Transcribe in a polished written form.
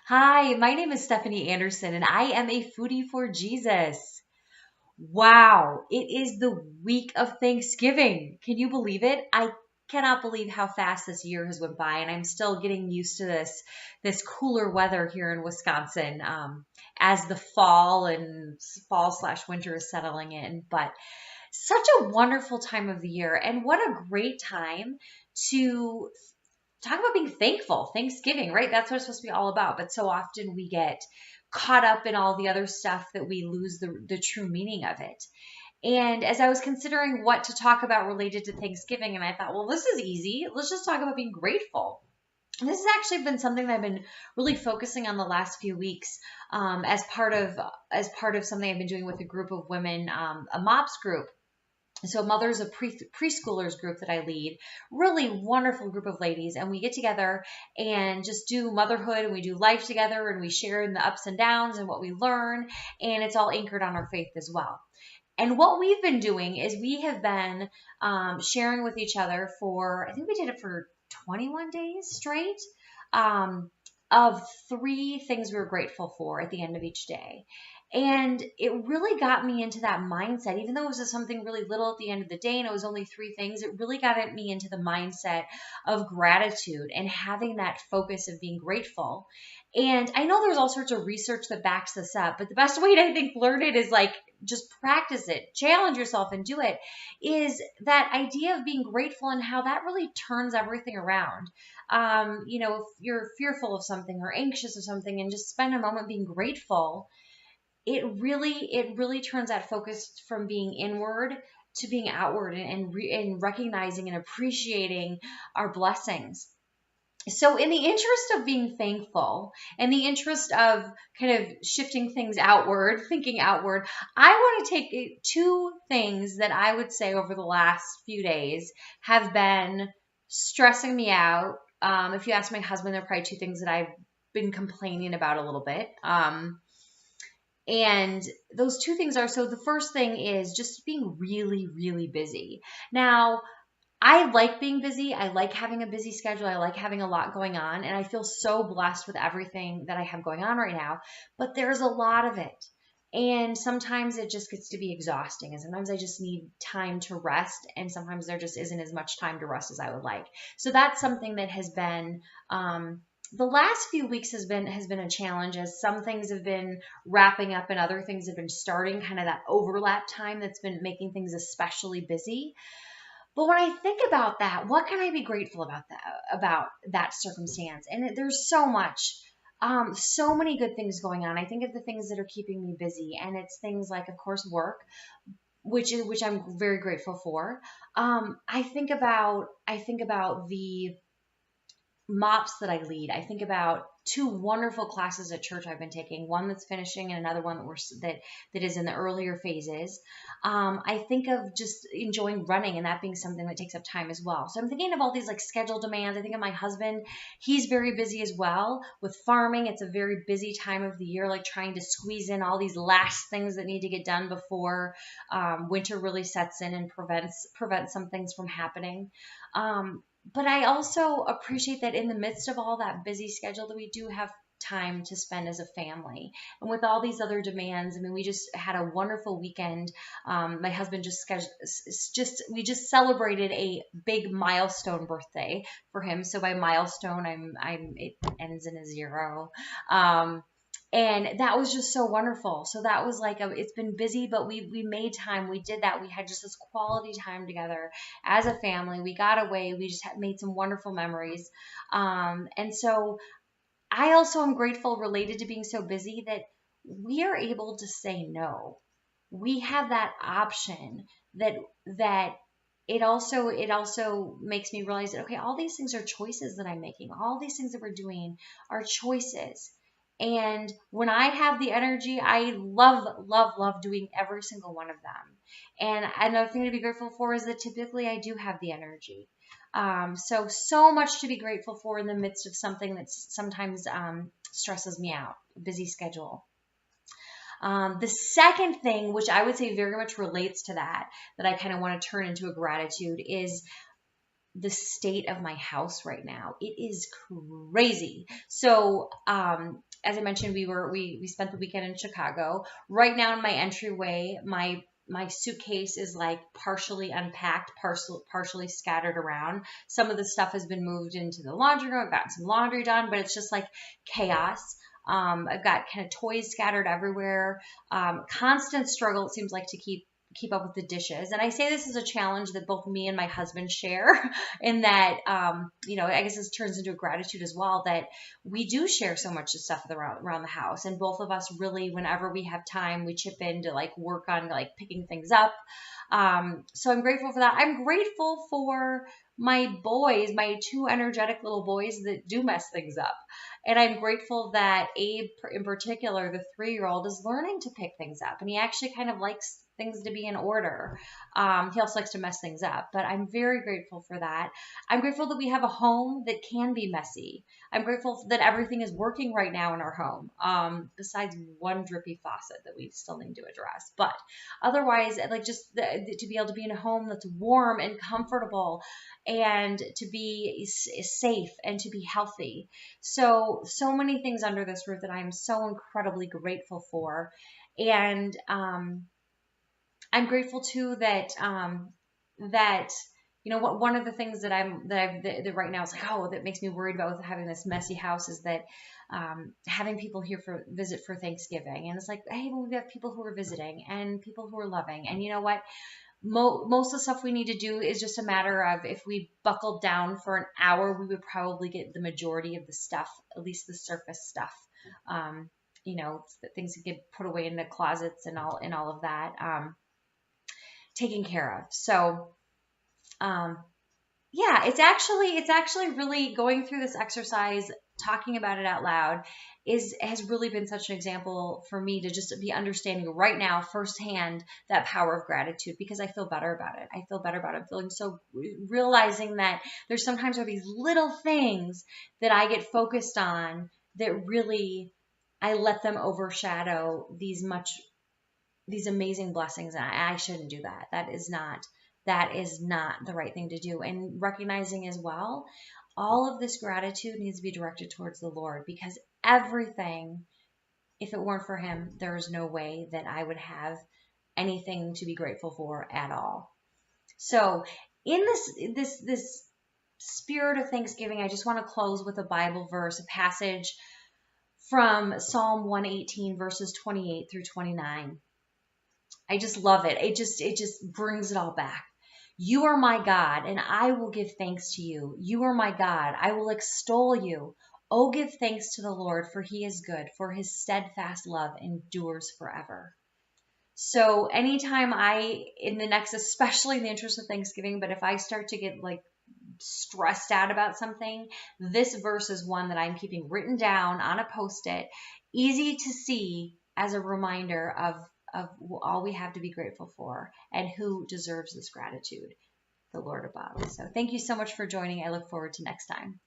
Hi, my name is Stephanie Anderson, and I am a foodie for Jesus. Wow, it is the week of Thanksgiving. Can you believe it? I cannot believe how fast this year has went by, and I'm still getting used to this cooler weather here in Wisconsin as the fall slash winter is settling in. But such a wonderful time of the year, and what a great time to talk about being thankful. Thanksgiving, right? That's what it's supposed to be all about. But so often we get caught up in all the other stuff that we lose the true meaning of it. And as I was considering what to talk about related to Thanksgiving, and I thought, well, this is easy. Let's just talk about being grateful. And this has actually been something that I've been really focusing on the last few weeks as part of something I've been doing with a group of women, a MOPS group, so mothers of preschoolers group that I lead, really wonderful group of ladies, and we get together and just do motherhood, and we do life together, and we share in the ups and downs and what we learn, and it's all anchored on our faith as well. And what we've been doing is we have been sharing with each other for, I think we did it for 21 days straight, um, of three things we were grateful for at the end of each day. And it really got me into that mindset, even though it was just something really little at the end of the day and it was only three things, it really got me into the mindset of gratitude and having that focus of being grateful. And I know there's all sorts of research that backs this up, but the best way to, I think, learn it is like just practice it, challenge yourself and do it, is that idea of being grateful and how that really turns everything around. If you're fearful of something or anxious of something and just spend a moment being grateful, it really turns that focus from being inward to being outward and recognizing and appreciating our blessings. So, in the interest of being thankful and the interest of kind of shifting things outward, thinking outward, I want to take two things that I would say over the last few days have been stressing me out. If you ask my husband, they're probably two things that I've been complaining about a little bit. And those two things are, so the first thing is just being really, really busy. Now, I like being busy. I like having a busy schedule. I like having a lot going on. And I feel so blessed with everything that I have going on right now. But there's a lot of it. And sometimes it just gets to be exhausting. And sometimes I just need time to rest. And sometimes there just isn't as much time to rest as I would like. So that's something that has been the last few weeks has been a challenge, as some things have been wrapping up and other things have been starting, kind of that overlap time that's been making things especially busy. But when I think about that, what can I be grateful about that circumstance? And there's so much, so many good things going on. I think of the things that are keeping me busy, and it's things like, of course, work, which I'm very grateful for. I think about the MOPS that I lead. I think about two wonderful classes at church I've been taking, one that's finishing and another one that is in the earlier phases. I think of just enjoying running and that being something that takes up time as well. So I'm thinking of all these like schedule demands. I think of my husband. He's very busy as well with farming. It's a very busy time of the year, like trying to squeeze in all these last things that need to get done before winter really sets in and prevents some things from happening. But I also appreciate that in the midst of all that busy schedule that we do have time to spend as a family. And with all these other demands, I mean, we just had a wonderful weekend. My husband we just celebrated a big milestone birthday for him. So by milestone, it ends in a zero. And that was just so wonderful. So that was like it's been busy, but we made time. We did that. We had just this quality time together as a family. We got away. We just made some wonderful memories. And so I also am grateful, related to being so busy, that we are able to say no. We have that option, that it also makes me realize that, okay, all these things are choices that I'm making. All these things that we're doing are choices. And when I have the energy, I love, love, love doing every single one of them. And another thing to be grateful for is that typically I do have the energy. So much to be grateful for in the midst of something that sometimes stresses me out, a busy schedule. The second thing, which I would say very much relates to that I kind of want to turn into a gratitude, is the state of my house right now. It is crazy. So as I mentioned, we spent the weekend in Chicago. Right now in my entryway, my suitcase is like partially unpacked, partially scattered around. Some of the stuff has been moved into the laundry room. I've gotten some laundry done, but it's just like chaos. I've got kind of toys scattered everywhere. Constant struggle, it seems like, to keep up with the dishes. And I say this is a challenge that both me and my husband share in that, I guess this turns into a gratitude as well, that we do share so much of stuff around the house. And both of us really, whenever we have time, we chip in to like work on like picking things up. So I'm grateful for that. I'm grateful for my boys, my two energetic little boys that do mess things up. And I'm grateful that Abe, in particular, the 3-year-old, is learning to pick things up. And he actually kind of likes things to be in order. He also likes to mess things up, but I'm very grateful for that. I'm grateful that we have a home that can be messy. I'm grateful that everything is working right now in our home, besides one drippy faucet that we still need to address. But otherwise, like just to be able to be in a home that's warm and comfortable and to be safe and to be healthy. So many things under this roof that I'm so incredibly grateful for. And I'm grateful too that one of the things that that right now is like, that makes me worried about with having this messy house is that having people here visit for Thanksgiving. And it's like, hey, well, we have people who are visiting and people who are loving. And you know what? Most of the stuff we need to do is just a matter of, if we buckled down for an hour, we would probably get the majority of the stuff, at least the surface stuff. Things that get put away in the closets and all of that. Taken care of. So, it's actually really, going through this exercise, talking about it out loud has really been such an example for me to just be understanding right now firsthand that power of gratitude, because I feel better about it. I'm feeling so, realizing that there's sometimes are these little things that I get focused on that really, I let them overshadow these amazing blessings. And I shouldn't do that. That is not the right thing to do. And recognizing as well, all of this gratitude needs to be directed towards the Lord, because everything, if it weren't for him, there is no way that I would have anything to be grateful for at all. So in this spirit of Thanksgiving, I just want to close with a Bible verse, a passage from Psalm 118, verses 28 through 29. I just love it. It just brings it all back. You are my God, and I will give thanks to you. You are my God. I will extol you. Oh, give thanks to the Lord, for he is good, for his steadfast love endures forever. So anytime especially in the interest of Thanksgiving, but if I start to get like stressed out about something, this verse is one that I'm keeping written down on a Post-it, easy to see as a reminder of all we have to be grateful for and who deserves this gratitude, the Lord above. So thank you so much for joining. I look forward to next time.